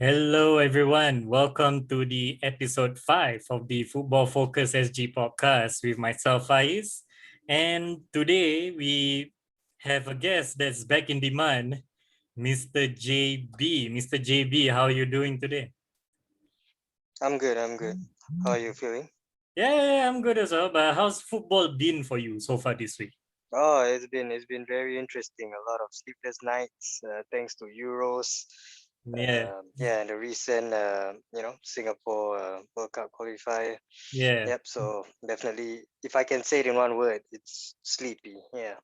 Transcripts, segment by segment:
Hello, everyone. Welcome to the episode 5 of the Football Focus SG podcast with myself, Faiz. And today we have a guest that's back in demand, Mr. JB. Mr. JB, how are you doing today? I'm good. I'm good. How are you feeling? Yeah, I'm good as well. But how's football been for you so far this week? Oh, it's been very interesting. A lot of sleepless nights, thanks to Euros. Yeah, Yeah, and the recent, Singapore World Cup qualifier. yeah. Yep. So definitely, if I can say it in one word, it's sleepy. Yeah,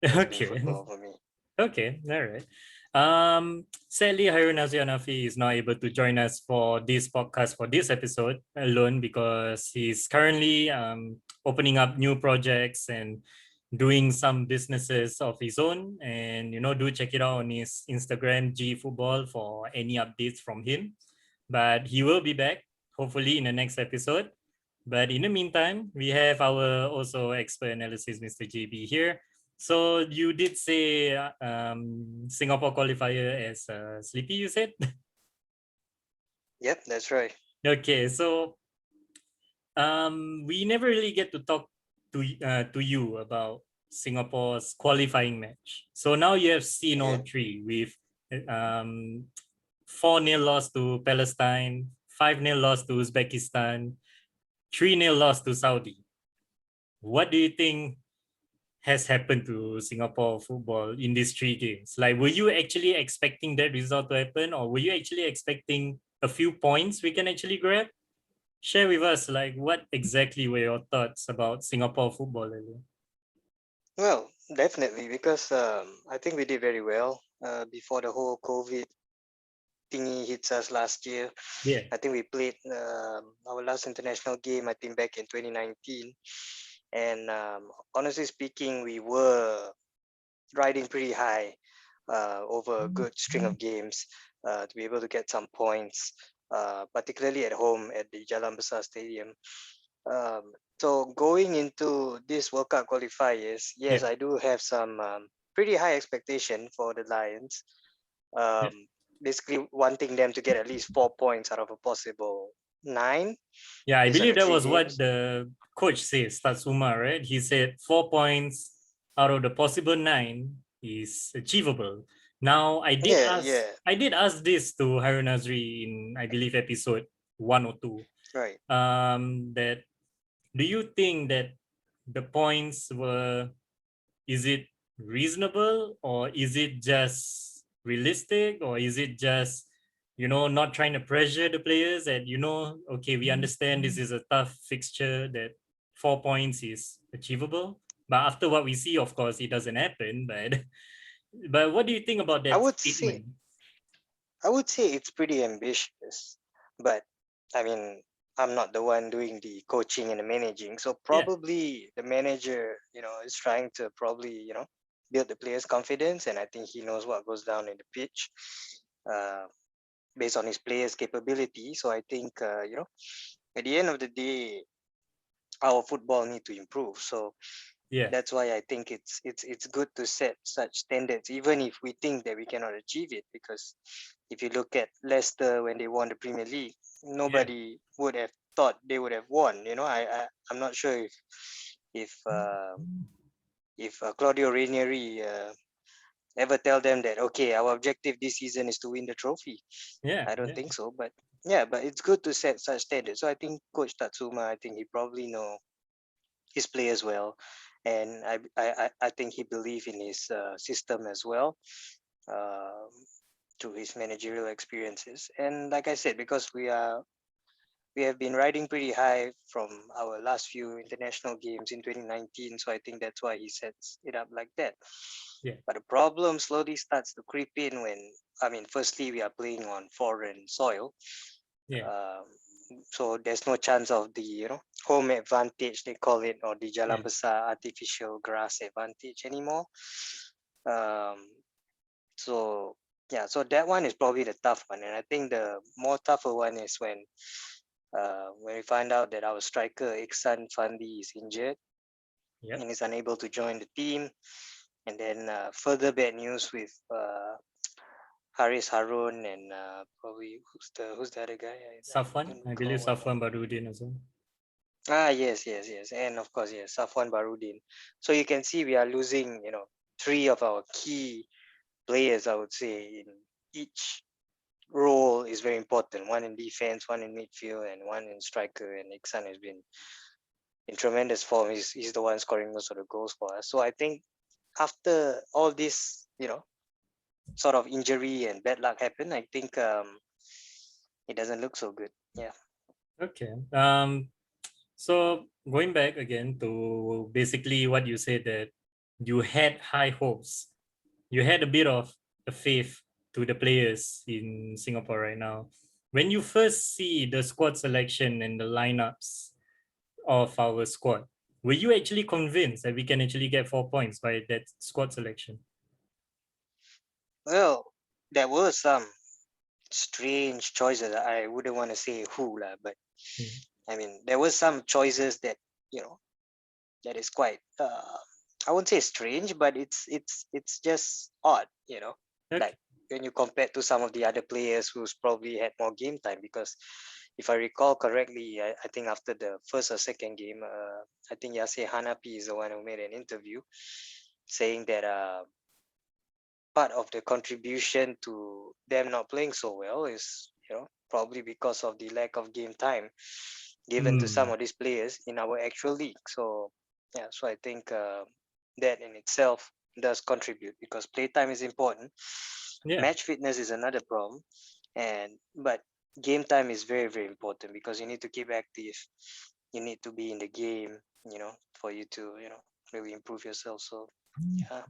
that's been Okay. football for me. Okay, all right. Sadly, Harun Azianafi is not able to join us for this podcast for this episode alone because he's currently opening up new projects and doing some businesses of his own. And do check it out on his Instagram G Football for any updates from him. But he will be back hopefully in the next episode. But in the meantime, we have our also expert analysis, Mr. JB here. So you did say Singapore qualifier as sleepy, you said? Yep, that's right. Okay, so we never really get to talk to you about Singapore's qualifying match. So now you have seen all Yeah. three with 4-0 loss to Palestine, 5-0 loss to Uzbekistan, 3-0 loss to Saudi. What do you think has happened to Singapore football in these three games? Like, were you actually expecting that result to happen, or were you actually expecting a few points we can actually grab? Share with us, like, what exactly were your thoughts about Singapore football? Well, definitely because I think we did very well before the whole COVID thingy hits us last year. Yeah, I think we played our last international game, I think, back in 2019. And honestly speaking, we were riding pretty high over a good string of games to be able to get some points, particularly at home at the Jalan Besar Stadium. So going into this World Cup qualifiers, yeah, yes, I do have some pretty high expectation for the Lions. yeah. Um, Basically wanting them to get at least 4 points out of a possible nine Yeah, I based on believe the that three was what games. the coach says, Tatsuma, right? He said 4 points out of the possible nine is achievable. Now, Yeah, yeah, I did ask this to Harun Nazri in, I believe, episode 1 or 2. right. That do you think that the points were, is it reasonable, or is it just realistic, or is it just not trying to pressure the players that okay, we understand this is a tough fixture, that 4 points is achievable, but after what we see, of course, it doesn't happen. But but what do you think about I that would statement? say I would say it's pretty ambitious, but I mean, I'm not the one doing the coaching and the managing, so Yeah, probably the manager, is trying to probably, build the players' confidence, and I think he knows what goes down in the pitch, uh, based on his players' capability. So I think, at the end of the day, our football need to improve. So yeah, that's why I think it's good to set such standards, even if we think that we cannot achieve it. Because if you look at Leicester when they won the Premier League, yeah, nobody would have thought they would have won. I'm not sure if uh, if Claudio Ranieri ever tell them that, okay, our objective this season is to win the trophy. yeah, I don't yeah, think so, but yeah, but it's good to set such standards. So I think Coach Tatsuma, I think he probably know his players well, and I think he believe in his system as well, um, through his managerial experiences. And like I said, because we have been riding pretty high from our last few international games in 2019, so I think that's why he sets it up like that. yeah, But the problem slowly starts to creep in when, I mean, firstly we are playing on foreign soil, yeah, um, so there's no chance of the home advantage they call it, or the yeah, Jalan Besar artificial grass advantage anymore. Um, so yeah, so that one is probably the tough one, and I think the more tougher one is when we find out that our striker Iksan Fandi is injured yeah, and is unable to join the team, and then further bad news with Haris Harun, and probably who's the other guy? I Safwan, don't I recall believe what. Safwan Barudin as well. Yes, and of course, yes, Safwan Barudin. So you can see we are losing, three of our key players. I would say in each role is very important. One in defense, one in midfield, and one in striker. And Iksan has been in tremendous form. He's the one scoring most of the goals for us. So I think after all this, sort of injury and bad luck happened, I think it doesn't look so good. Yeah. Okay. So going back again to basically what you said, that you had high hopes, you had a bit of a faith to the players in Singapore right now. When you first see the squad selection and the lineups of our squad, were you actually convinced that we can actually get 4 points by that squad selection? Well, there were some strange choices. I wouldn't want to say who lah, but Hmm. I mean there were some choices that you know that is quite I won't say strange, but it's just odd, Okay. like when you compare to some of the other players who's probably had more game time. Because if I recall correctly, I think after the first or second game, I think Yasir Hanapi is the one who made an interview saying that part of the contribution to them not playing so well is probably because of the lack of game time given to some Hmm. of these players in our actual league. So yeah, so I think that in itself does contribute because playtime is important. Yeah. Match fitness is another problem, and but game time is very very important because you need to keep active. You need to be in the game, for you to really improve yourself. So yeah,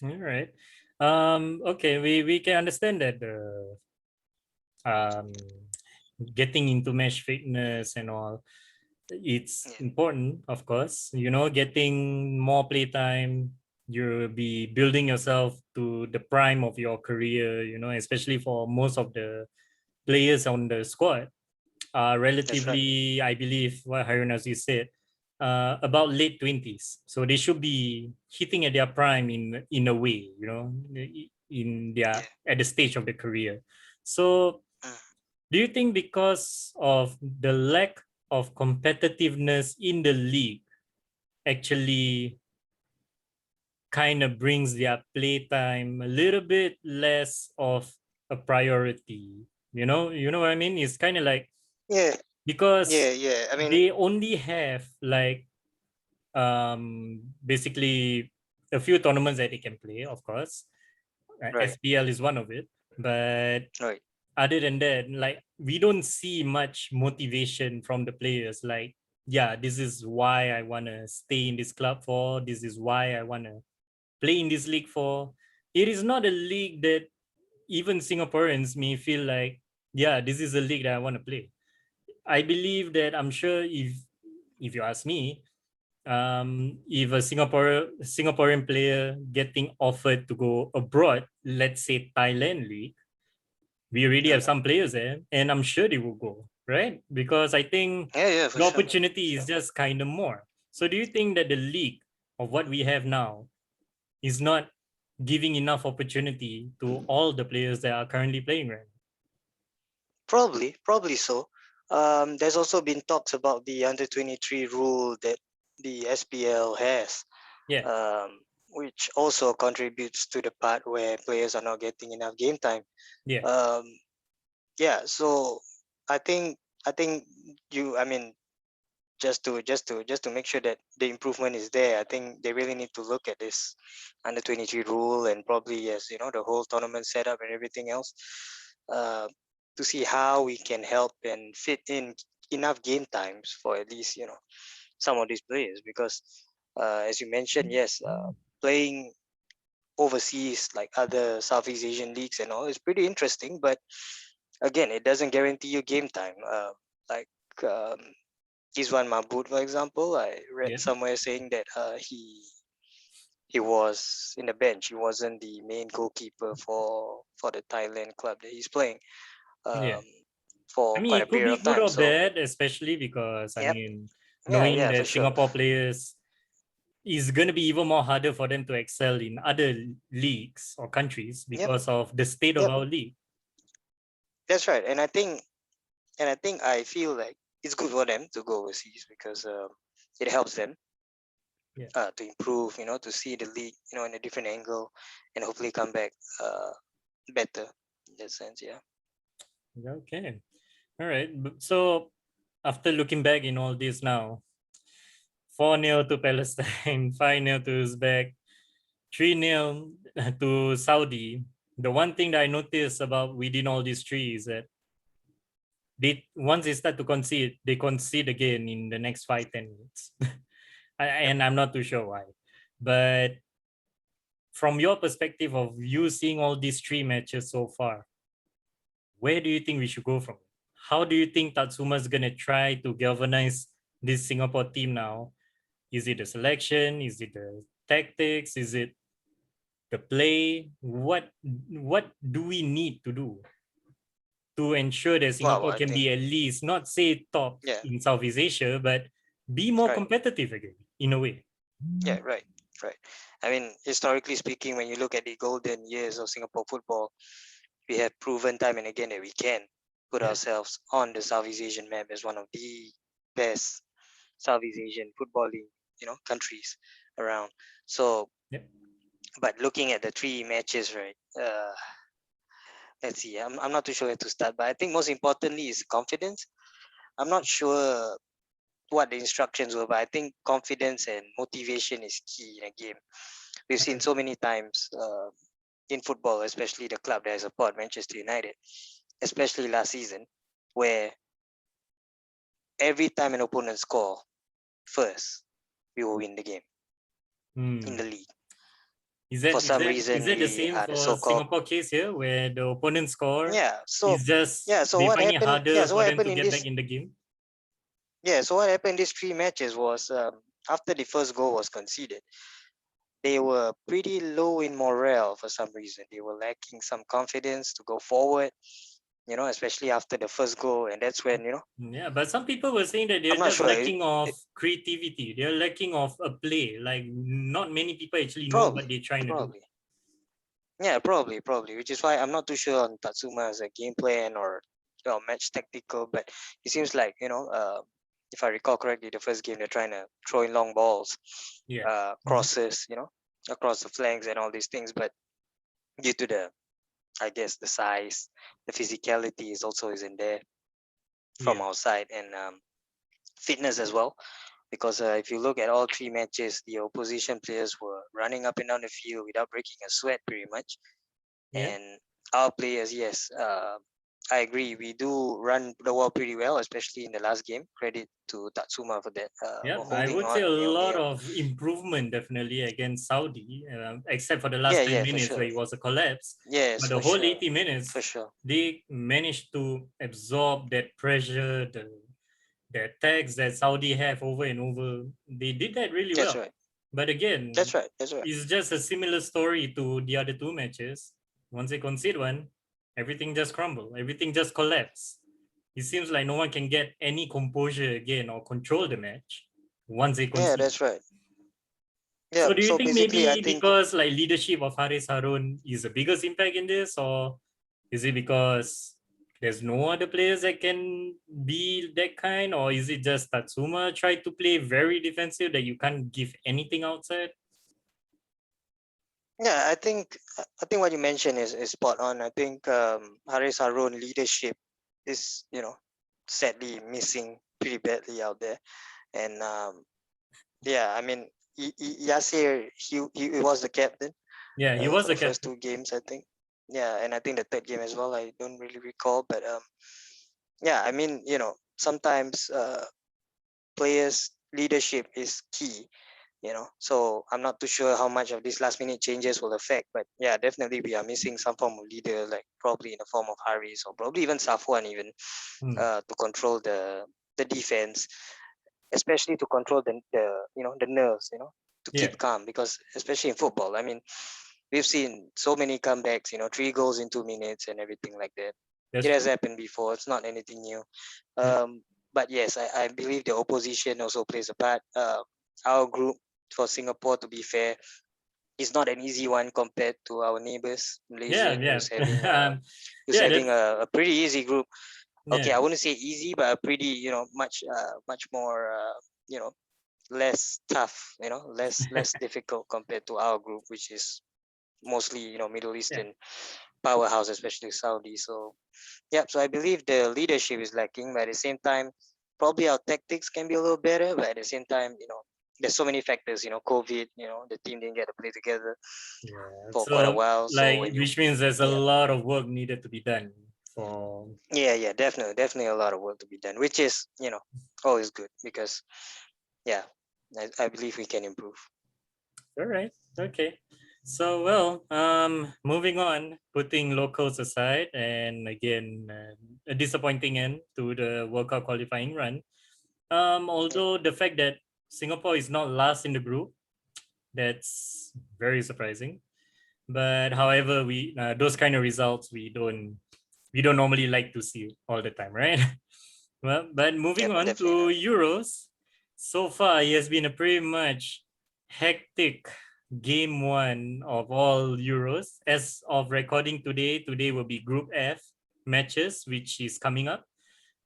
All right. Okay, we can understand that the um getting into match fitness and all, it's yeah, important, of course. Getting more playtime, you'll be building yourself to the prime of your career, especially for most of the players on the squad are that's right. relatively, I believe, what Harun, as you said, about late 20s. So they should be hitting at their prime in a way, in their Yeah. at the stage of the career. So Mm. do you think because of the lack of competitiveness in the league actually kind of brings their playtime a little bit less of a priority? You know what I mean? It's kind of like, Yeah, because yeah. I mean, they only have like basically a few tournaments that they can play, of course. right, SPL is one of it, but right. other than that, like, we don't see much motivation from the players. Like, yeah, this is why I want to stay in this club for, this is why I want to play in this league for. It is not a league that even Singaporeans may feel like, yeah, this is a league that I want to play. I believe that, I'm sure, if you ask me, if a Singaporean player getting offered to go abroad, let's say Thailand league, we already have Uh-huh. some players there, and I'm sure they will go, right? Because I think Yeah, for the sure, for opportunity is sure. just kind of more. So do you think that the league of what we have now is not giving enough opportunity to all the players that are currently playing right Probably so. There's also been talks about the under 23 rule that the SPL has, now? Yeah, which also contributes to the part where players are not getting enough game time. yeah, Um, yeah, so I think I think I mean, just to make sure that the improvement is there, I think they really need to look at this under 23 rule and probably, yes, the whole tournament setup and everything else, uh, to see how we can help and fit in enough game times for at least some of these players. Because as you mentioned, yes, playing overseas like other Southeast Asian leagues and all is pretty interesting, but again, it doesn't guarantee you game time. Like um, Izwan Mahmood, for example, I read yeah, somewhere saying that he was in the bench. He wasn't the main goalkeeper for the Thailand club that he's playing yeah. um, I for mean, quite a it could period be of good time. or So bad, especially because, I yeah, mean, knowing yeah, for that sure. Singapore players it's going to be even more harder for them to excel in other leagues or countries Yep, because of the state of yep, our league. that's right. And I feel like it's good for them to go overseas because it helps them Yeah. to improve, to see the league, in a different angle, and hopefully come back better in that sense. Yeah. Okay. All right. So after looking back in all this now, 4-0 to Palestine, 5-0 to Uzbek, 3-0 to Saudi. The one thing that I noticed about within all these three is that they once they start to concede, they concede again in the next 5-10 minutes. Yep. And I'm not too sure why. But from your perspective of you seeing all these three matches so far, where do you think we should go from? How do you think Tatsuma's gonna try to galvanize this Singapore team now? Is it the selection? Is it the tactics? Is it the play? What do we need to do to ensure that Wow, Singapore I can think be at least not say top yeah, in Southeast Asia, but be more right. competitive again in a way? Yeah, right, right. I mean, historically speaking, when you look at the golden years of Singapore football, we have proven time and again that we can put Yeah, ourselves on the Southeast Asian map as one of the best Southeast Asian footballing, countries around. So, yeah, but looking at the three matches, right? Let's see. I'm not too sure where to start, but I think most importantly is confidence. I'm not sure what the instructions were, but I think confidence and motivation is key in a game. We've seen okay. so many times in football, especially the club that I support, Manchester United, especially last season, where every time an opponent score first, we will win the game in the Hmm. league. Is For that is some that is reason, that the we same are the for so-called Singapore case here, where the opponent score yeah. So is just yeah. So they what find it happened? harder Yeah. So for what them to happened in get back this? in the game? Yeah. So what happened in these three matches was after the first goal was conceded, they were pretty low in morale for some reason. They were lacking some confidence to go forward. Especially after the first goal, and that's when Yeah, but some people were saying that I'm they're not just sure. lacking of creativity. They're lacking of a play. Like not many people actually know what Probably, they're trying to do. probably. Yeah, probably. Which is why I'm not too sure on Tatsuma as a game plan or match tactical, but it seems like if I recall correctly, the first game they're trying to throw in long balls, Yeah. Mhm. crosses, across the flanks and all these things, but due to the I guess the size, the physicality is also isn't there from Yeah. our side, and fitness as well. Because if you look at all three matches, the opposition players were running up and down the field without breaking a sweat, pretty much. Yeah. And our players, yes, I agree. We do run the ball pretty well, especially in the last game. Credit to Tatsuma for that, Yeah, for I holding would say on a nil lot nil. of improvement definitely against Saudi, except for the Yeah, last 10 yeah, for minutes where sure. it was a collapse. Yes, But the for whole sure, 80 for minutes, sure. they managed to absorb that pressure, the attacks that Saudi have over and over. They did that really That's well. right. But again, That's right. That's right. it's just a similar story to the other two matches. Once they concede one, everything just crumble, everything just collapse. It seems like no one can get any composure again or control the match once they Yeah, concede. that's right. Yeah. So do you So think basically, I maybe think because like leadership of Haris Harun is the biggest impact in this, or is it because there's no other players that can be that kind, or is it just Tatsuma try to play very defensive that you can't give anything outside? yeah, I think what you mentioned is spot on. I think Haris Harun leadership is sadly missing pretty badly out there, and yeah, I mean Yasir he was the captain Yeah, he was for the the first captain. two games, I think. Yeah, and I think the third game as well. I don't really recall, but yeah, I mean sometimes players leadership is key. So I'm not too sure how much of these last minute changes will affect, but yeah, definitely we are missing some form of leader, like probably in the form of Haris or probably even Safwan, even Hmm. to control the defense, especially to control the nerves, to Yeah, keep calm, because especially in football, I mean, we've seen so many comebacks, 3 goals in 2 minutes and everything like that. that's It has true. happened before. It's not anything new. Yeah, But yes, I believe the opposition also plays a part. Our group for Singapore, to be fair, is not an easy one compared to our neighbors, Yeah, Malaysia, yeah. who's Yeah, having that's a pretty easy group. yeah. Okay, I wouldn't say easy, but a pretty, much more, less tough, less difficult compared to our group, which is mostly, Middle Yeah. Eastern powerhouse, especially Saudi. So yeah, so I believe the leadership is lacking, but at the same time, probably our tactics can be a little better. But at the same time, there's so many factors. COVID, the team didn't get to play together Yeah. for quite a So while. So like when you, which means there's a yeah, lot of work needed to be done for yeah, definitely a lot of work to be done, which is, always good because, yeah, I believe we can improve. all right. Okay. So well, moving on, putting locals aside, and again, a disappointing end to the World Cup qualifying run. Yeah, Although the fact that Singapore is not last in the group, that's very surprising. But however, we those kind of results we don't normally like to see all the time, right? Well, but moving yep, on definitely to not. Euros, so far it has been a pretty much hectic game one of all Euros. As of recording today will be Group F matches, which is coming up.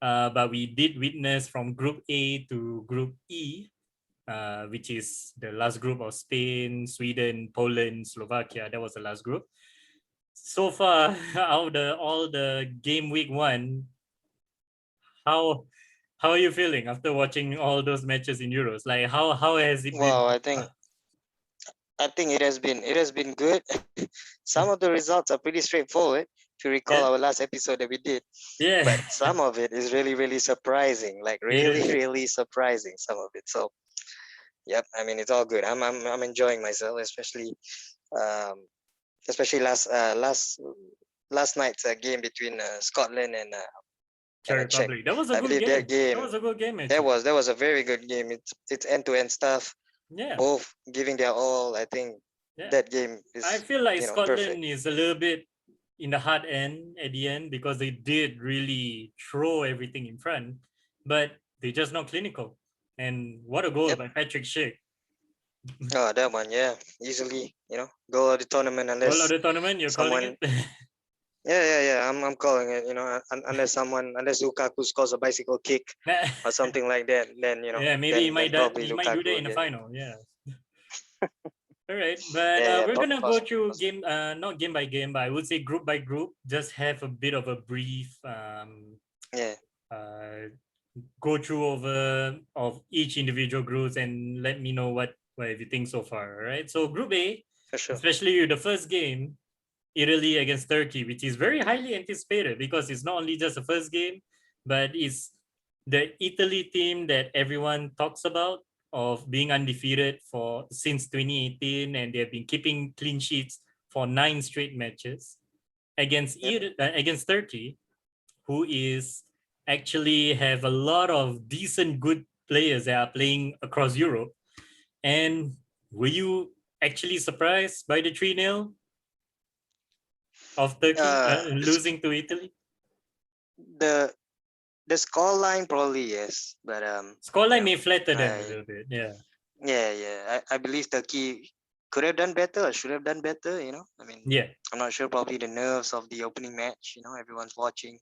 But we did witness from Group A to Group E, which is the last group of Spain, Sweden, Poland, Slovakia. That was the last group. So far, out of all the game week one, how how are you feeling after watching all those matches in Euros? Like how has it been? Well, I think it has been good. Some of the results are pretty straightforward. If you recall Yeah, our last episode that we did, yeah, but some of it is really, really surprising. Like really, yeah. really surprising. Some of it. So yep, I mean it's all good. I'm enjoying myself, um, especially last night's game between Scotland and Czech a Czech. Republic. That was a I good believe that game. That game was a good game, that actually. was that was a very good game. It's end to end stuff. Yeah, Both giving their all. I think yeah. that game I is feel like perfect. Scotland is a little bit in the hard end at the end because they did really throw everything in front, but they just not clinical. And what a goal Yep. by Patrick Schick. Oh, that one, yeah, easily. Goal of the tournament Goal of unless the tournament, you're calling someone. it? Yeah. I'm calling it. Unless Lukaku scores a bicycle kick or something like that, then Yeah, maybe then probably he might do Lukaku that will in the get it. final. Yeah. All right, but Yeah, we're gonna go through possible. game, not game by game, but I would say group by group. Just have a bit of a brief Yeah, uh, go through over of each individual groups and let me know what you think so far. All right. So Group A, for sure. especially the first game, Italy against Turkey, which is very highly anticipated because it's not only just the first game, but it's the Italy team that everyone talks about of being undefeated for since 2018, and they've been keeping clean sheets for 9 straight matches against Yep. against Turkey, who is actually have a lot of decent good players that are playing across Europe. And were you actually surprised by the 3-0 of Turkey The losing to Italy? the the score line probably yes, but Scoreline may flatter them a I little bit. Yeah. I believe Turkey could have done better or should have done better. I mean, Yeah. I'm not sure. Probably the nerves of the opening match. Everyone's watching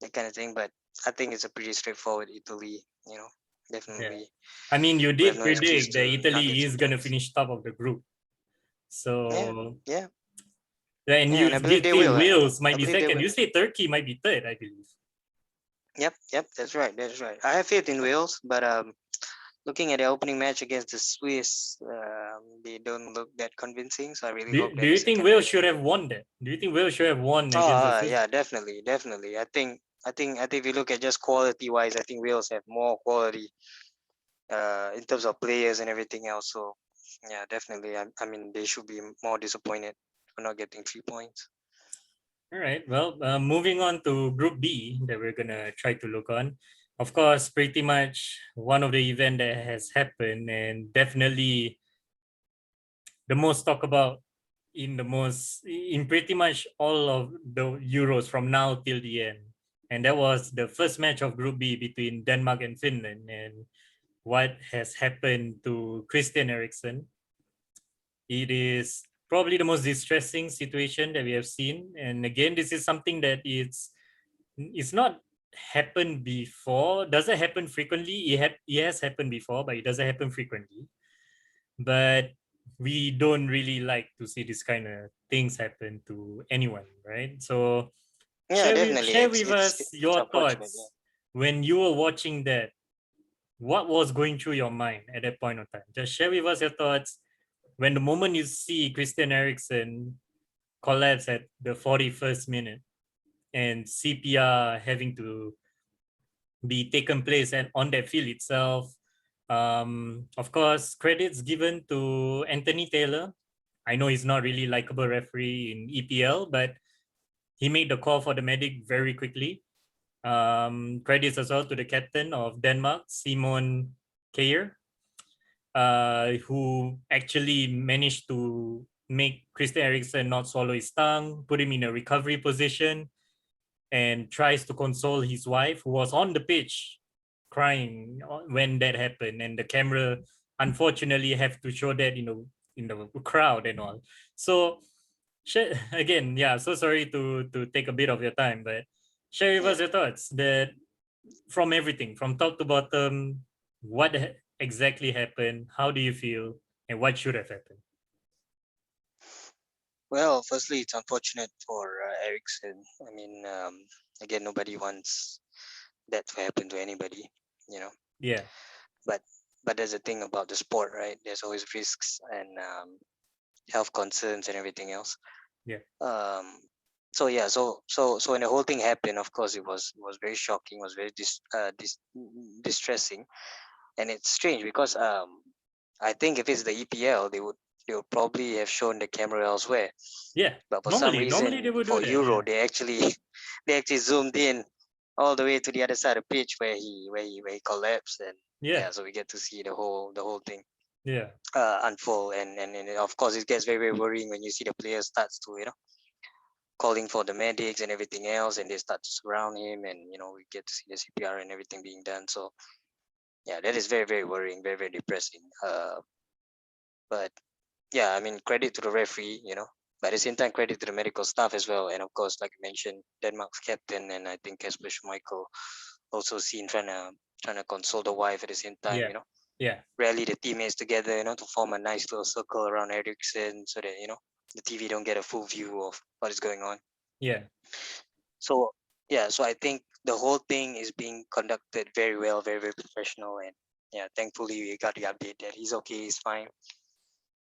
that kind of thing. But I think it's a pretty straightforward Italy. Yeah. Definitely I mean, you we have did no excuse predict that to not get Italy three is going to points. finish top of the group. Yeah, So, yeah, and yeah. you And I believe did they say will. Wales might I be believe they second. will. You say Turkey might be third, I believe. Yep. That's right. That's right. I have faith in Wales, but looking at the opening match against the Swiss, they don't look that convincing. So I really hope Do that the you think second Wales match. should have won that? Do you think Wales should have won Oh, against the Swiss? yeah, definitely. I think if you look at just quality wise, I think Wales have more quality in terms of players and everything else. So yeah, definitely. I mean, they should be more disappointed for not getting 3 points. All right. Well, moving on to Group B that we're gonna try to look on. Of course, pretty much one of the event that has happened and definitely the most talk about in pretty much all of the Euros from now till the end. And that was the first match of Group B between Denmark and Finland. And what has happened to Christian Eriksen. It is probably the most distressing situation that we have seen. And again, this is something that it's not happened before. Doesn't happen frequently. It has happened before, but it doesn't happen frequently. But we don't really like to see this kind of things happen to anyone, right? So Yeah, definitely. share with us It's your unfortunate. Yeah. thoughts when you were watching that. What was going through your mind at that point of time? Just share with us your thoughts when the moment you see Christian Eriksen collapse at the 41st minute and CPR having to be taken place and on that field itself. Of course, credits given to Anthony Taylor. I know he's not really likable referee in EPL, but he made the call for the medic very quickly. Credits as well to the captain of Denmark, Simon Kjær, who actually managed to make Christian Eriksen not swallow his tongue, put him in a recovery position, and tries to console his wife, who was on the pitch crying when that happened. And the camera, unfortunately, have to show that in the crowd and all. So again, yeah, so sorry to take a bit of your time, but share with Yeah. us your thoughts that from everything, from top to bottom, what exactly happened, how do you feel, and what should have happened? Well, firstly, it's unfortunate for Ericsson. I mean, again, nobody wants that to happen to anybody, you know. Yeah, But there's a thing about the sport, right? There's always risks and health concerns and everything else. yeah, Um, so yeah, so when the whole thing happened, of course, it was very shocking, was very distressing, and it's strange because I think if it's the EPL, they would probably have shown the camera elsewhere. yeah. But for some Normally they reason, would do for that. Euro, Yeah, they actually zoomed in all the way to the other side of the pitch where he collapsed, and yeah, yeah, so we get to see the whole thing yeah, unfold, and of course it gets very very worrying when you see the player starts to calling for the medics and everything else, and they start to surround him, and we get to see the CPR and everything being done. So yeah, that is very very worrying, very very depressing. But yeah, I mean, credit to the referee, but at the same time, credit to the medical staff as well, and of course, like I mentioned, Denmark's captain, and I think Kasper Schmeichel also seen trying to console the wife at the same time, yeah, yeah, rally the teammates together, to form a nice little circle around Eriksen so that the TV don't get a full view of what is going on. yeah, So yeah, so I think the whole thing is being conducted very well, very very professional, and yeah, thankfully we got the update that he's okay, he's fine.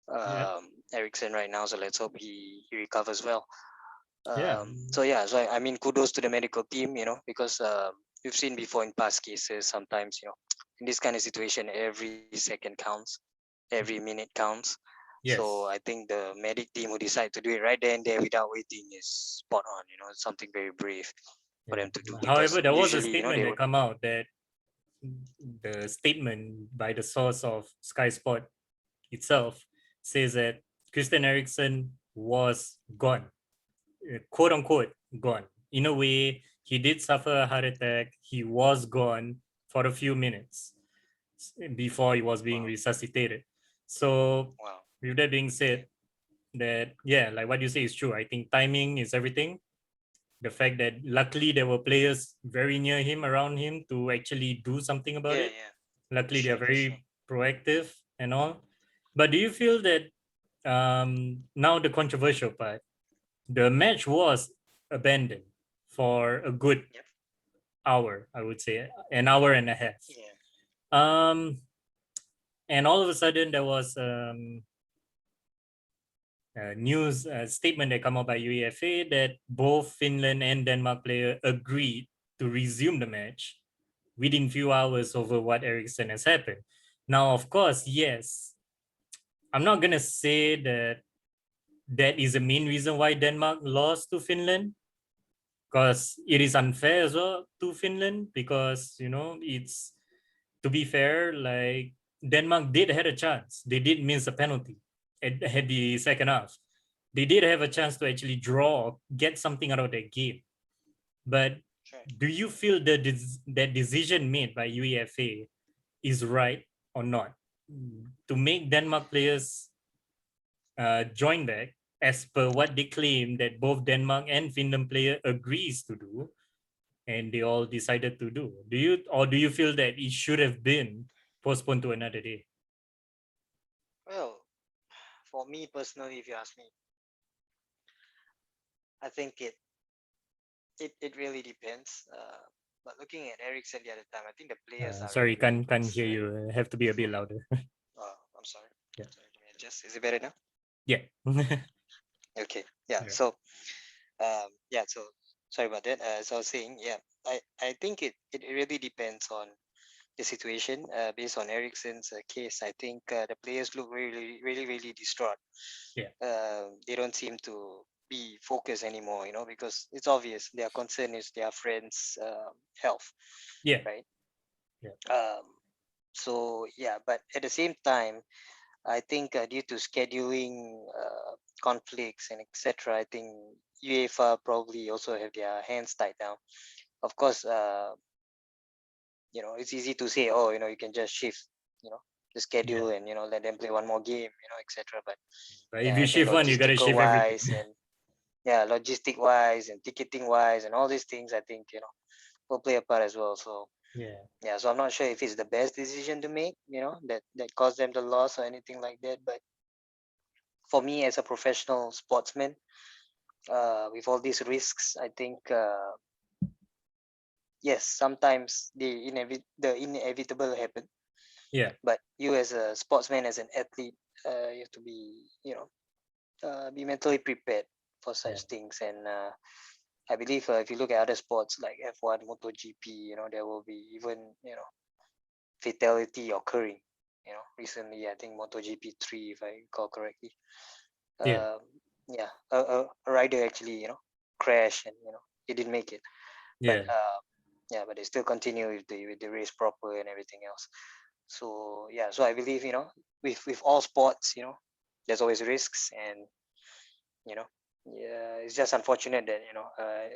yeah, Ericsson right now, so let's hope he recovers well. yeah, So yeah, so I mean, kudos to the medical team, because we've seen before in past cases, sometimes in this kind of situation, every second counts, every minute counts. So yes. I think the medic team who decide to do it right there and there without waiting is spot on. It's something very brave for Yeah. them to do, because However, there was a usually, statement they that would. come out that the statement by the source of Sky Sport itself says that Christian Eriksen was gone, quote unquote gone. In a way, he did suffer a heart attack. He was gone for a few minutes before he was being Wow, resuscitated. So, wow, with that being okay, said, that yeah, like what you say is true. I think timing is everything. The fact that luckily there were players very near him, around him, to actually do something about yeah, it. yeah, for Luckily, they sure, are for sure. very proactive and all. But do you feel that now the controversial part, the match was abandoned for a good Yep. hour, I would say, an hour and a half. Yeah. Um, and all of a sudden, there was a news statement that come out by UEFA that both Finland and Denmark player agreed to resume the match within few hours over what Eriksen has happened. Now, of course, yes, I'm not gonna say that that is the main reason why Denmark lost to Finland, because it is unfair as well to Finland, because it's, to be fair, like Denmark did had a chance. They did miss a penalty at the second half. They did have a chance to actually draw, get something out of that game. But Sure. do you feel that that decision made by UEFA is right or not to make Denmark players join back as per what they claim that both Denmark and Finland player agrees to do, and they all decided to do. Do you feel that it should have been postponed to another day? Well, for me personally, if you ask me, I think it really depends. But looking at Eriksen the other time, I think the players are Sorry, really really can't close, hear right? you. Have to be a bit louder. I'm sorry. Yeah. Sorry, let me adjust. Is it better now? Yeah. Okay. Yeah. Yeah. So yeah. So sorry about that. As I was saying, yeah, I think it really depends on the situation. Based on Eriksen's case, I think the players look really really really distraught. Yeah. They don't seem to be focused anymore, because it's obvious their concern is their friends' health, Yeah. right? Yeah. So yeah, but at the same time, I think due to scheduling conflicts and etc., I think UEFA probably also have their hands tied down. Of course, it's easy to say, oh, you can just shift, you know, the Yeah. schedule and let them play one more game, etc. But But if yeah, you I think shift one, you gotta logistical shift everything. wise and yeah, logistic wise and ticketing wise and all these things, I think will play a part as well. So Yeah. yeah, so I'm not sure if it's the best decision to make, that caused them the loss or anything like that. But for me, as a professional sportsman, with all these risks, I think yes, sometimes the inevitable happen. Yeah. But you, as a sportsman, as an athlete, you have to be mentally prepared for Yeah. such things. And I believe if you look at other sports like F1, MotoGP, there will be even fatality occurring. Recently I think MotoGP 3, if I recall correctly. Yeah. Um, yeah, a rider actually crashed and he didn't make it. But Yeah. yeah, but they still continue with the race proper and everything else. So yeah, so I believe with all sports, there's always risks, and yeah, it's just unfortunate that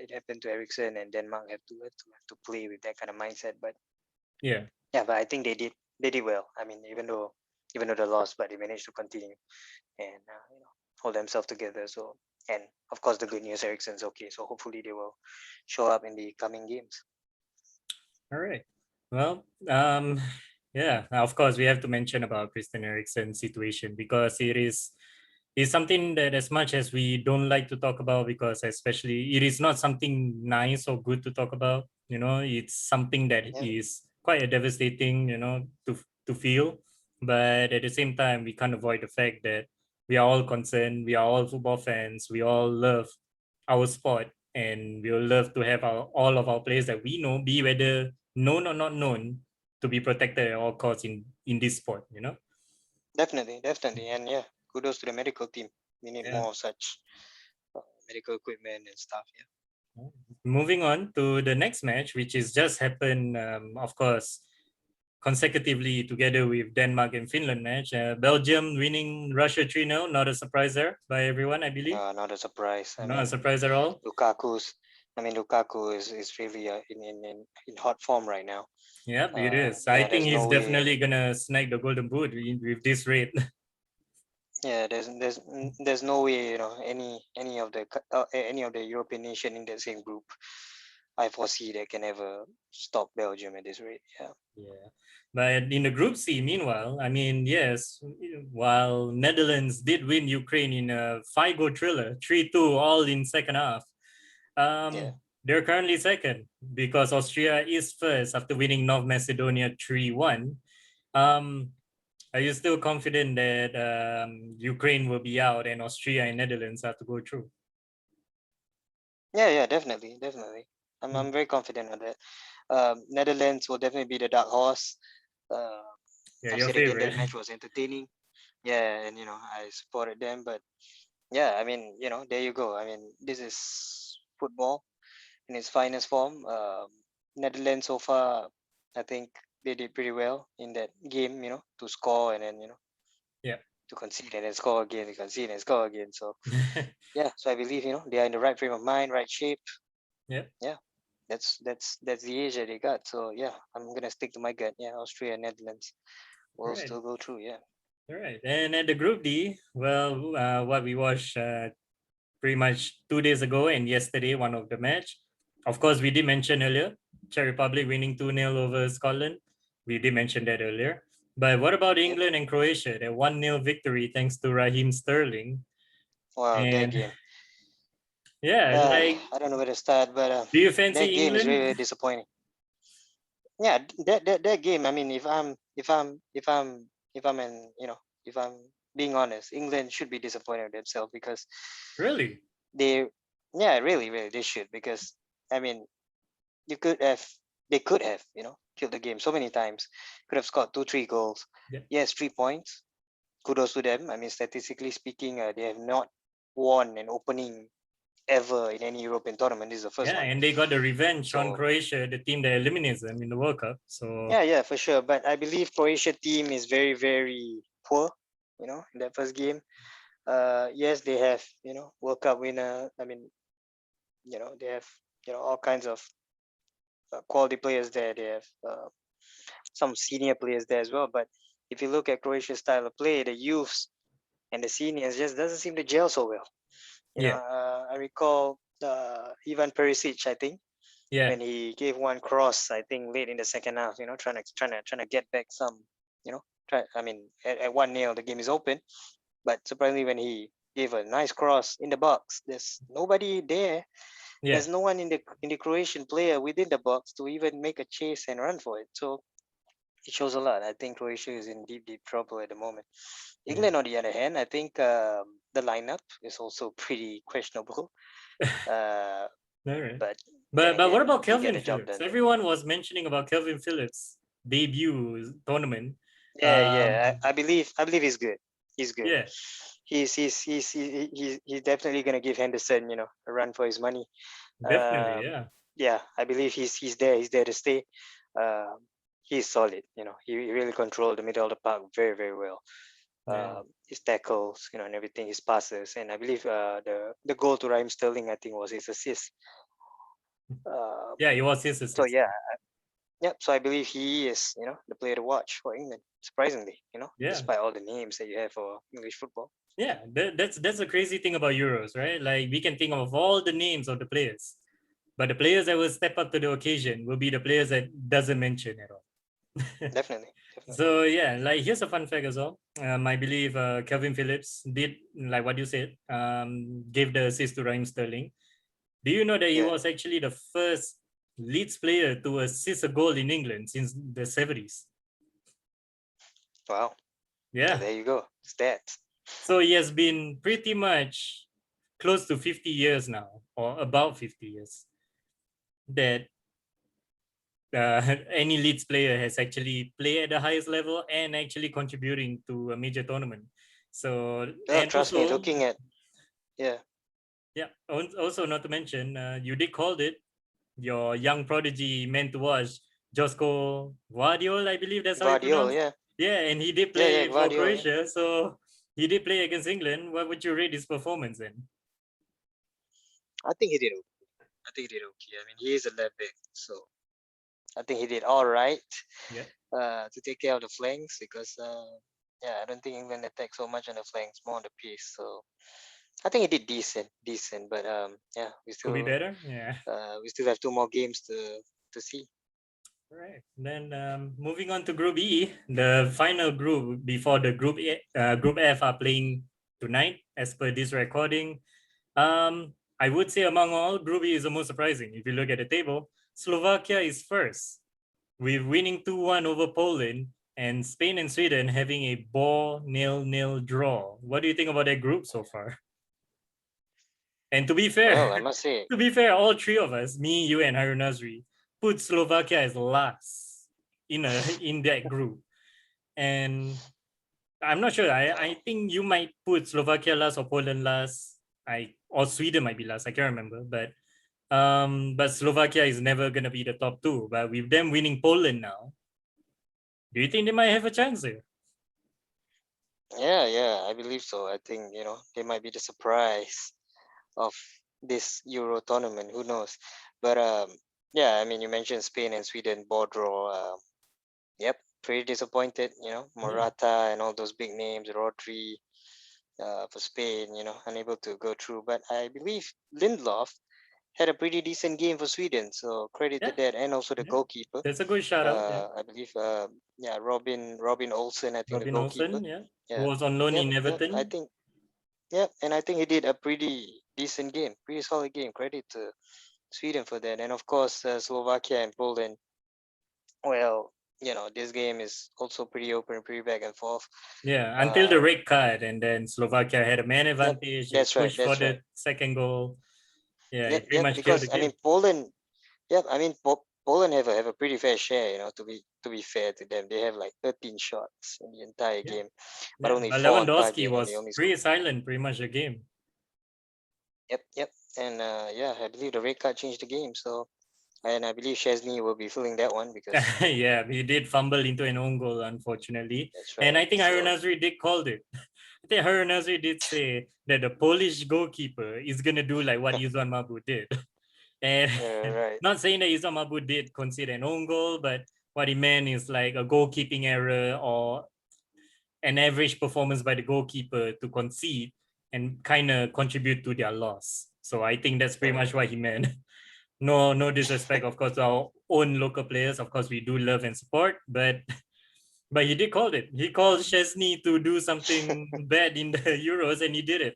it happened to Eriksen, and Denmark have to play with that kind of mindset. But Yeah. yeah, but I think they did well. I mean, even though they lost, but they managed to continue and hold themselves together. So, and of course, the good news, Eriksen's okay. So hopefully they will show up in the coming games. All right. Well, yeah, of course, we have to mention about Christian Eriksen's situation because it is something that, as much as we don't like to talk about, because especially it is not something nice or good to talk about. It's something that Yeah, is quite a devastating, to feel. But at the same time, we can't avoid the fact that we are all concerned. We are all football fans. We all love our sport, and we will love to have all of our players that we know, be whether known or not known, to be protected at all costs in this sport. definitely, definitely, and yeah, kudos to the medical team. We need Yeah. more of such medical equipment and stuff. Yeah. Moving on to the next match, which is just happened, of course, consecutively together with Denmark and Finland match. Belgium winning Russia 3-0, not a surprise there by everyone, I believe. Not a surprise. I Not a mean, surprise at all. Lukaku's. I mean, Lukaku is really in hot form right now. Yep, it is. I Yeah, think there's he's no way. definitely gonna snag the golden boot with this rate. Yeah, there's no way any of the European nation in that same group I foresee that can ever stop Belgium at this rate. Yeah. Yeah. But in the Group C, meanwhile, I mean, yes, while Netherlands did win Ukraine in a 5-goal thriller, 3-2, all in second half, Yeah. they're currently second because Austria is first after winning North Macedonia 3-1. Um, are you still confident that Ukraine will be out and Austria and Netherlands have to go through? Yeah, definitely, definitely. I'm Hmm. very confident on that. Netherlands will definitely be the dark horse. Uh, Yeah, I your said again favorite. that match was entertaining. Yeah, and I supported them, but yeah, I mean, there you go. I mean, this is football in its finest form. Netherlands so far, I think they did pretty well in that game. To score and then Yeah. to concede and then score again, to concede and score again. So yeah, so I believe they are in the right frame of mind, right shape. Yeah. Yeah. that's the age that they got. So yeah, I'm gonna stick to my gut. Yeah, Austria, Netherlands will Right. still go through. Yeah. All right. And at the Group D, well, what we watched pretty much 2 days ago and yesterday, one of the match. Of course, we did mention earlier, Czech Republic winning 2-0 over Scotland. We did mention that earlier. But what about Yep. England and Croatia? That 1-0 victory thanks to Raheem Sterling. Wow, that And game. yeah, like, I don't know where to start, but do you that fancy game is England? really disappointing. Yeah, that game. I mean, if I'm an if I'm being honest, England should be disappointed with themselves because Really? they, yeah, really they should, because I mean, you could have they could have killed the game so many times. Could have scored 2 3 goals. Yeah. Yes, 3 points. Kudos to them. I mean, statistically speaking, they have not won an opening ever in any European tournament. This is the first Yeah, one. and they got the revenge on So Croatia, the team that eliminates them in the World Cup. So yeah, for sure. But I believe Croatia team is very poor. In that first game. Yes, they have World Cup winner. I mean, they have all kinds of quality players there. They have some senior players there as well. But if you look at Croatia's style of play, the youths and the seniors just doesn't seem to gel so well. yeah, I recall Ivan Perisic, I think, yeah, when he gave one cross, I think late in the second half, trying to get back some, try. I mean, at 1-0, the game is open, but surprisingly, when he gave a nice cross in the box, there's nobody there. yeah, There's no one in the Croatian player within the box to even make a chase and run for it. So it shows a lot. I think Croatia is in deep trouble at the moment. yeah. England, on the other hand, I think the lineup is also pretty questionable. Uh, All right. but then But what again, about they get Kelvin the job Phillips? done. Everyone was mentioning about Kelvin Phillips debut tournament. I believe he's good. He's good. Yeah, He's definitely gonna give Henderson, a run for his money. definitely. Um, Yeah, yeah, I believe he's there. He's there to stay. Um, he's solid. He really controlled the middle of the park very well. yeah, His tackles, and everything, his passes, and I believe the goal to Raheem Sterling, I think, was his assist. Um, yeah. It was his so assist. yeah, yep. So I believe he is, the player to watch for England. Surprisingly, Yeah, despite all the names that you have for English football. yeah. That's the crazy thing about Euros, right? Like we can think of all the names of the players, but the players that will step up to the occasion will be the players that doesn't mention at all. Definitely. So yeah, like here's a fun fact as well. I believe Kelvin Phillips did like what you said. Gave the assist to Raheem Sterling. Do you know that he Yeah. was actually the first Leeds player to assist a goal in England since the 70s? Wow. So Yeah. there you go. Stats. So he has been pretty much close to 50 years now, or about 50 years, that any Leeds player has actually played at the highest level and actually contributing to a major tournament. So, Oh, and trust me. also, Looking at yeah, yeah, also not to mention, you did called it your young prodigy meant to watch, Josko Guardiol, I believe that's how you Guardiola. pronounce. Yeah, Yeah, and he did yeah, play for Guardiola. Yeah. Croatia, so he did play against England. What would you rate his performance then? I think he did. I think he did okay. I mean, he is a left back, so I think he did all right. Yeah, To take care of the flanks, because yeah, I don't think England attacked so much on the flanks, more on the piece. So I think he did decent. But yeah, could be better. Yeah. we still have 2 more games to see. Right. Then moving on to Group E, the final group before the Group F are playing tonight, as per this recording. I would say among all, Group E is the most surprising. If you look at the table, Slovakia is first, with winning 2-1 over Poland, and Spain and Sweden having a ball 0-0 draw. What do you think about that group so far? And to be fair, Well, I must say, to be fair, all three of us, me, you, and Harun Nasri, put Slovakia as last in that group. And I'm not sure. I think you might put Slovakia last or Poland last. Or Sweden might be last. I can't remember. But Slovakia is never gonna be the top two. But with them winning Poland now, do you think they might have a chance there? yeah, I believe so. I think they might be the surprise of this Euro tournament. Who knows? But Yeah, I mean, you mentioned Spain and Sweden board draw. Yep, pretty disappointed. Yeah. Morata and all those big names, Rodri, for Spain. Unable to go through. But I believe Lindelof had a pretty decent game for Sweden, so credit to Yeah. that, and also the Yeah. goalkeeper. That's a good shout out. Yeah. I believe, yeah, Robin Olsen, I think the Robin goalkeeper. Olsen, yeah. Who Yeah, was on loan yep, in yep. I Everton. think, yep, and I think he did a pretty decent game, pretty solid game. Credit to Sweden for that, and of course Slovakia and Poland. Well, this game is also pretty open, pretty back and forth. Yeah, until the Uh, red card, and then Slovakia had a man yep, advantage. They that's right, pushed for that's right. the second goal. Yeah, Yep, it pretty yep. much killed the Because I game. mean Poland. Yep, I mean Poland have a pretty fair share. To be fair to them, they have like 13 shots in the entire Yeah, game, but yeah. only But four on Lewandowski target, and they was only scored. pretty silent pretty much the game. Yep, yep. And yeah, I believe the red card changed the game. So, and I believe Chesney will be filling that one because Yeah, he did fumble into an own goal, unfortunately. that's And right. I think Harun So, Nasri did called it. I think Harun Nasri did say that the Polish goalkeeper is gonna do like what Yuzan Mabu did. And right, not saying that Yuzan Mabu did concede an own goal, but what he meant is like a goalkeeping error or an average performance by the goalkeeper to concede and kind of contribute to their loss. So I think that's pretty much right. what he meant. No, no disrespect, of course, to our own local players. Of course, we do love and support, but he did call it. He called Chesney to do something bad in the Euros, and he did it.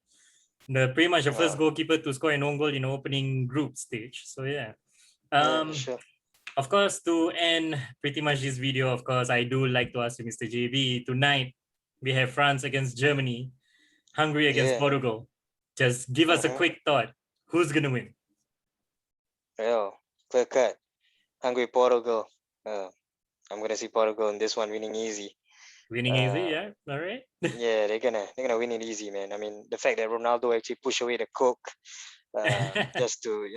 The pretty much the first Wow. goalkeeper to score an own goal in the opening group stage. So yeah. Yeah, sure. Of course, to end pretty much this video, of course, I do like to ask you, Mr. JB, tonight we have France against Germany, Hungary against Yeah. Portugal. Just give us a Mm-hmm. quick thought. Who's gonna win? Well, clear cut. Hungry Portugal. Uh, I'm gonna see Portugal in this one winning easy. Winning easy, Uh, yeah. All right. yeah, they're gonna win it easy, man. I mean, the fact that Ronaldo actually pushed away the coke, just to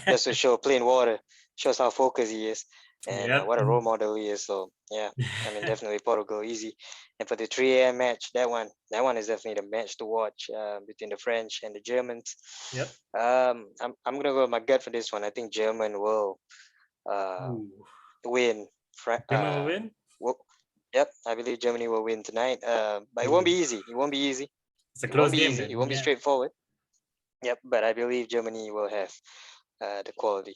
just to show plain water, shows how focused he is, and Yep. what a role model he is. So yeah, I mean, definitely Portugal easy. And for the 3 a.m. match, that one is definitely the match to watch between the French and the Germans. Yep. I'm gonna go with my gut for this one. I think German will uh Ooh. win. German will win. Wo- yep, I believe Germany will win tonight. But it won't Ooh. be easy. It won't be easy. It's a It won't close be game easy. It then. won't be Yeah. straightforward. Yep, but I believe Germany will have the quality.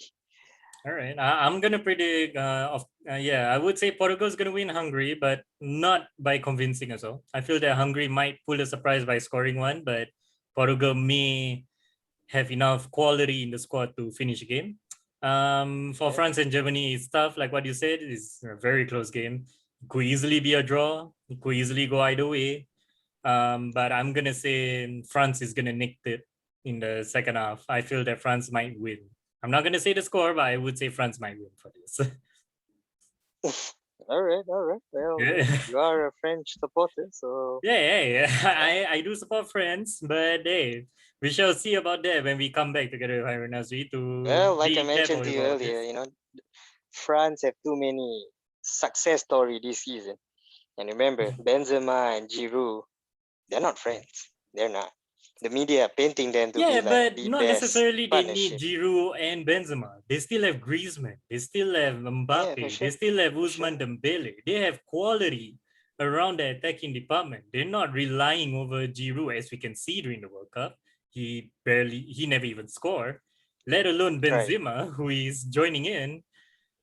All right. I'm gonna predict. Yeah, I would say Portugal's gonna win Hungary, but not by convincing us all. I feel that Hungary might pull a surprise by scoring one, but Portugal may have enough quality in the squad to finish the game. For Yep. France and Germany, it's tough. Like what you said, it's a very close game. It could easily be a draw. It could easily go either way. But I'm gonna say France is gonna nick it in the second half. I feel that France might win. I'm not gonna say the score, but I would say France might win for this. All right, all right. Well, Yeah, you are a French supporter, so yeah. yeah. I do support France, but hey, we shall see about that when we come back together with Iron Nasri to Well, like I recap mentioned all to you about earlier, this. France have too many success story this season. And remember, Benzema and Giroud, they're not friends. They're not. The media painting them to be Yeah, like but the not best necessarily they need partnership. Giroud and Benzema. They still have Griezmann. They still have Yeah, for Mbappe. They sure, still have for sure. Usman Dembele. They have quality around the attacking department. They're not relying over Giroud as we can see during the World Cup. He never even scored, let alone Right. Benzema, who is joining in.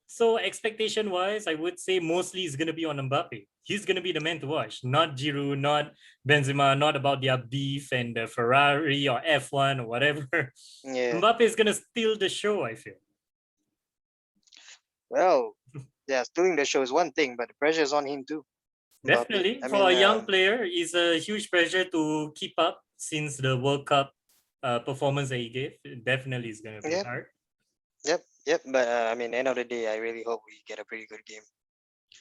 So expectation wise, I would say mostly is gonna be on Mbappe. He's gonna be the man to watch, not Giroud, not Benzema, not about their beef and the Ferrari or F1 or whatever. Yeah. Mbappe is gonna steal the show, I feel. Well, yeah, doing the show is one thing, but the pressure is on him too, Mbappe. Definitely, I for a mean, young player, it's a huge pressure to keep up since the World Cup performance that he gave. Definitely is gonna be yep, hard. yep. But I mean, end of the day, I really hope we get a pretty good game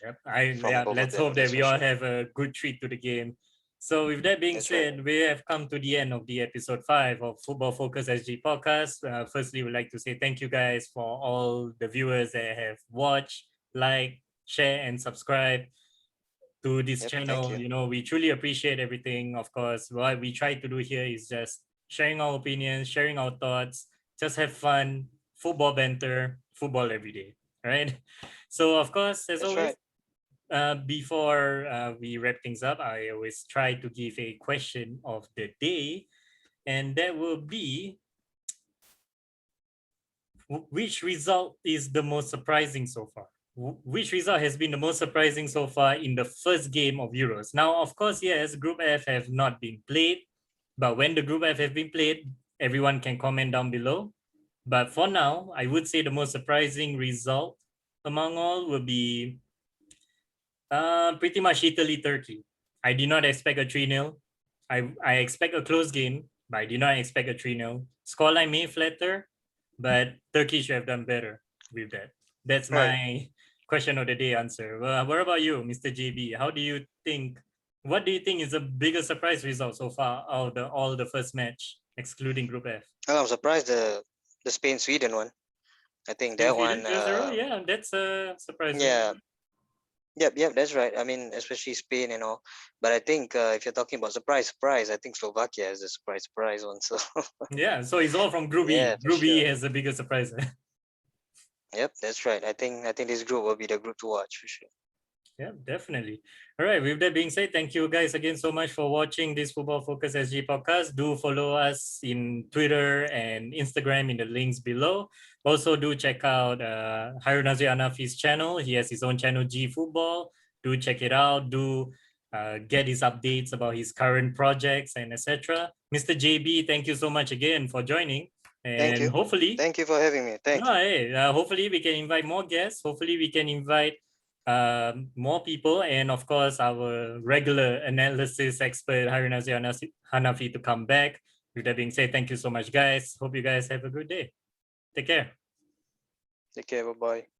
Yep. from both of Let's them. hope that That's we for all sure. have a good treat to the game. So with that being That's right. said, we have come to the end of the episode 5 of Football Focus SG podcast. Firstly, we'd like to say thank you guys for all the viewers that have watched, like, share, and subscribe to this Yep. Thank channel. you. We truly appreciate everything. Of course, what we try to do here is just sharing our opinions, sharing our thoughts, just have fun, football banter, football every day, right? So of course, as That's always, right. before we wrap things up, I always try to give a question of the day, and that will be which result is the most surprising so far? Which result has been the most surprising so far in the first game of Euros? Now, of course, yes, Group F have not been played, but when the Group F have been played, everyone can comment down below. But for now, I would say the most surprising result among all will be pretty much Italy Turkey. I did not expect a 3-0. I expect a close game, but I did not expect a 3-0. Scoreline may flatter, but Turkey should have done better with that. That's Right. my question of the day answer. Well, what about you, Mr. JB? How do you think? What do you think is the biggest surprise result so far out of all the first match, excluding Group F? Well, I'm surprised the Spain Sweden one. I think Spain that Sweden one. 0-0? Yeah, that's a surprising. Yeah. Yep. That's right. I mean, especially Spain and all. But I think if you're talking about surprise, I think Slovakia is the surprise one. So Yeah, so it's all from Group yeah, E. for Group E sure. has the biggest surprise. Yep, that's right. I think this group will be the group to watch for sure. Yeah, definitely. All right. With that being said, thank you guys again so much for watching this Football Focus SG podcast. Do follow us in Twitter and Instagram in the links below. Also, do check out Harun Nazri Anafi's channel. He has his own channel, G Football. Do check it out. Do get his updates about his current projects and etc. Mr. JB, thank you so much again for joining. Thank And you. hopefully, Thank you for having me. Thank no, you. hey, hopefully we can invite more guests. Hopefully we can invite more people, and of course our regular analysis expert Harunazi Hanafi to come back. With that being said, thank you so much, guys. Hope you guys have a good day. Take care. Take care. Bye bye.